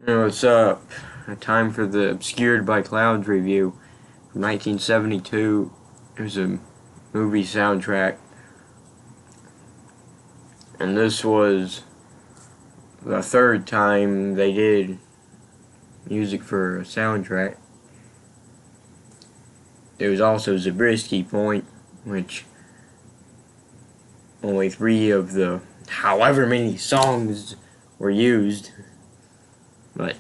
What's up? Time for the Obscured by Clouds review from 1972. It was a movie soundtrack, and this was the third time they did music for a soundtrack. There was also Zabriskie Point, which only 3 of the however many songs were used, but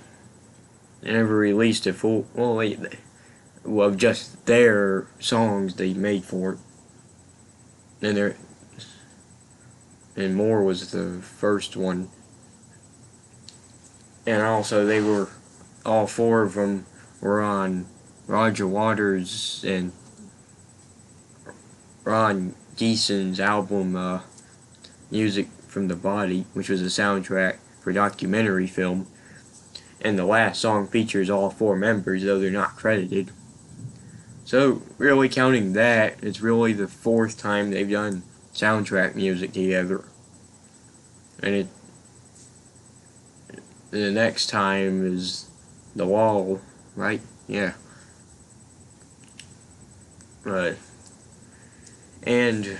they never released a full. Of just their songs they made for it. And More was the first one. And also they were all 4 of them were on Roger Waters and Ron Geeson's album Music from the Body, which was a soundtrack for a documentary film. And the last song features all 4 members, though they're not credited. So, really counting that, it's really the 4th time they've done soundtrack music together. And the next time is The Wall, right? Yeah. Right. And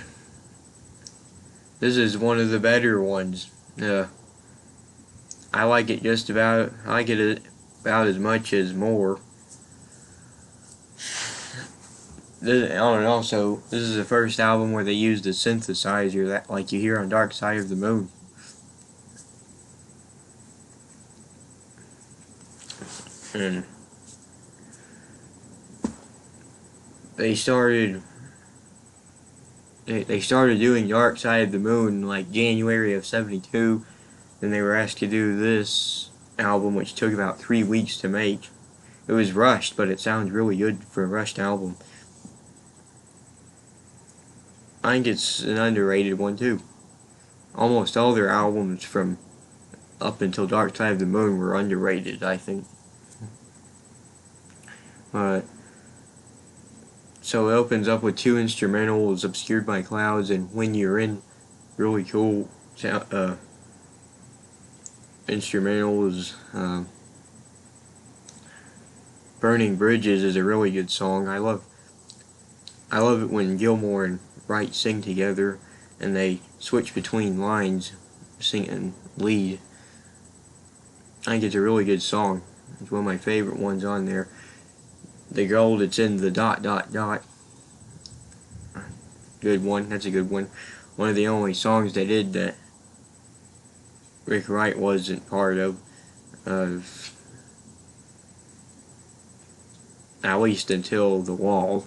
this is one of the better ones. I like it about as much as More. This is the first album where they used a synthesizer that, like you hear on Dark Side of the Moon. And they started doing Dark Side of the Moon like January of '72. Then they were asked to do this album, which took about 3 weeks to make. It was rushed, but it sounds really good for a rushed album. I think it's an underrated one too. Almost all their albums from up until Dark Side of the Moon were underrated, I think. So it opens up with 2 instrumentals, Obscured by Clouds and When You're In. Really cool instrumentals. Burning Bridges is a really good song. I love it when Gilmore and Wright sing together and they switch between lines, singing lead. I think it's a really good song. It's one of my favorite ones on there. The gold that's in the ... Good one. That's a good one. One of the only songs they did that Rick Wright wasn't part of, at least until The Wall.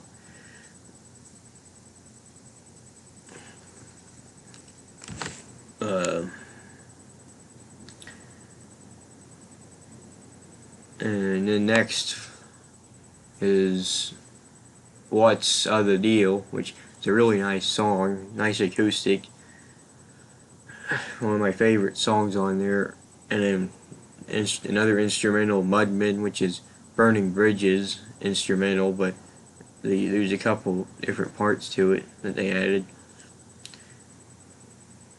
And then next is What's the Deal, which is a really nice song, nice acoustic, one of my favorite songs on there. And then another instrumental, Mudman, which is Burning Bridges instrumental, but there's a couple different parts to it that they added.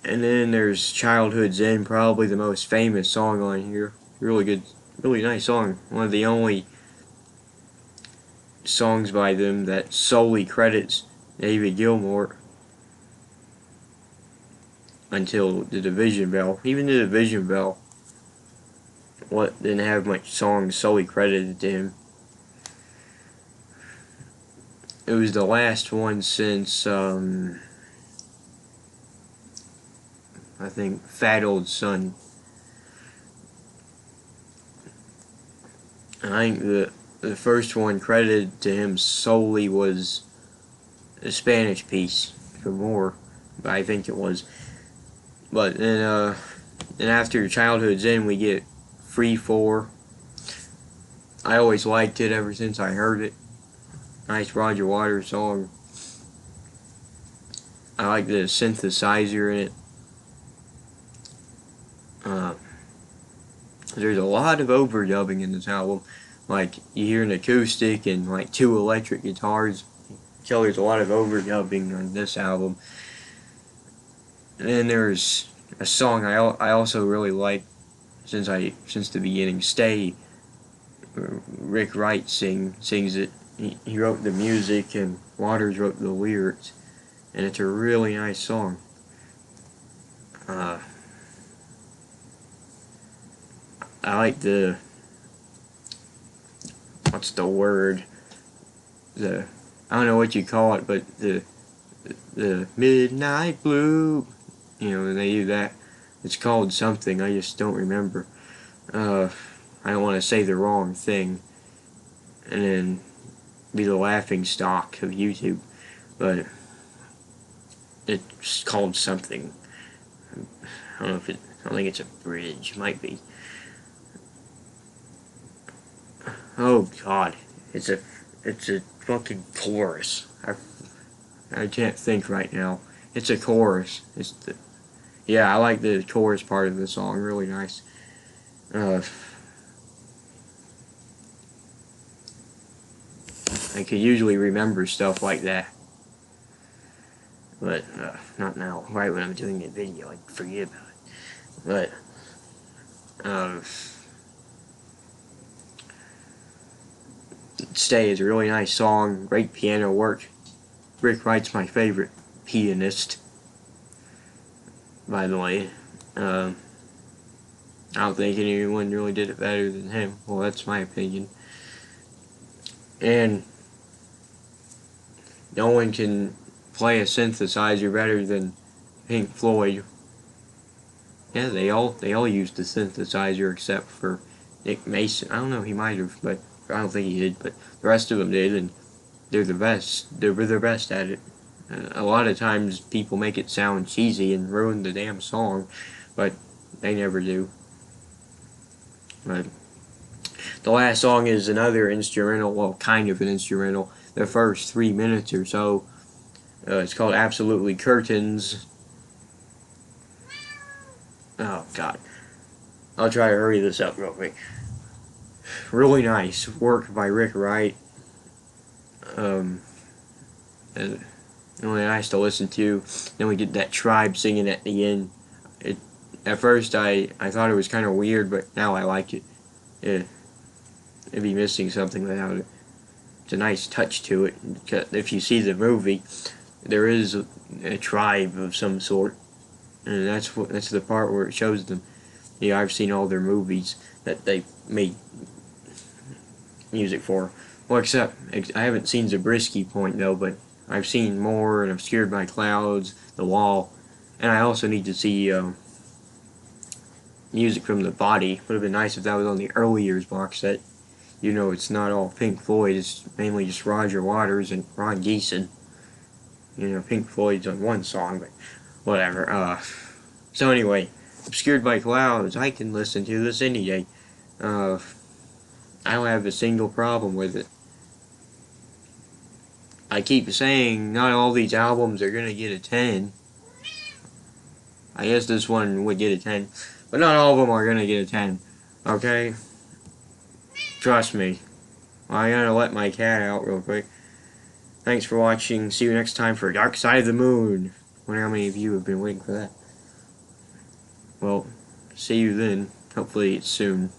And then there's Childhood's End, probably the most famous song on here. Really good, really nice song. One of the only songs by them that solely credits David Gilmour until The Division Bell. Even The Division Bell didn't have much songs solely credited to him. It was the last one since I think Fat Old Son. And I think the first one credited to him solely was a Spanish piece for More, but I think it was. But then after Childhood's End, we get Free 4. I always liked it ever since I heard it. Nice Roger Waters song. I like the synthesizer in it. There's a lot of overdubbing in this album. Like, you hear an acoustic and like 2 electric guitars. So there's a lot of overdubbing on this album. And then there's a song I also really like, since the beginning. Stay. Rick Wright sings it. He wrote the music, and Waters wrote the lyrics, and it's a really nice song. I like the, what's the word? I don't know what you call it, but the midnight blue. When they do that, it's called something. I just don't remember. I don't want to say the wrong thing, and then be the laughing stock of YouTube, but it's called something. I don't think it's a bridge. It might be. Oh God, it's a fucking chorus. I can't think right now. It's a chorus. Yeah, I like the chorus part of the song. Really nice. I could usually remember stuff like that, but not now. Right when I'm doing a video, I forget about it. But Stay is a really nice song. Great piano work. Rick Wright's my favorite pianist, by the way. I don't think anyone really did it better than him. Well, that's my opinion. And no one can play a synthesizer better than Pink Floyd. Yeah, they all used the synthesizer except for Nick Mason. I don't know, he might have, but I don't think he did. But the rest of them did, and they're the best. They're the best at it. A lot of times people make it sound cheesy and ruin the damn song, but they never do. But the last song is another instrumental, well, kind of an instrumental. The first 3 minutes or so, it's called Absolutely Curtains. Oh God, I'll try to hurry this up real quick. Really nice work by Rick Wright. And really nice to listen to. Then we get that tribe singing at the end. At first I thought it was kind of weird, but now I like it. It'd be missing something without it. It's a nice touch to it. If you see the movie, there is a tribe of some sort, and that's the part where it shows them. Yeah, I've seen all their movies that they made music for. Well, except I haven't seen Zabriskie Point though, but I've seen more and Obscured by Clouds, The Wall, and I also need to see Music from the Body. Would have been nice if that was on the early years box set. It's not all Pink Floyd. It's mainly just Roger Waters and Ron Geeson. Pink Floyd's on one song, but whatever. So anyway, Obscured by Clouds, I can listen to this any day. I don't have a single problem with it. I keep saying not all these albums are gonna get a 10. I guess this one would get a 10, but not all of them are gonna get a 10. Okay? Trust me. I gotta let my cat out real quick. Thanks for watching. See you next time for Dark Side of the Moon. I wonder how many of you have been waiting for that. Well, see you then. Hopefully it's soon.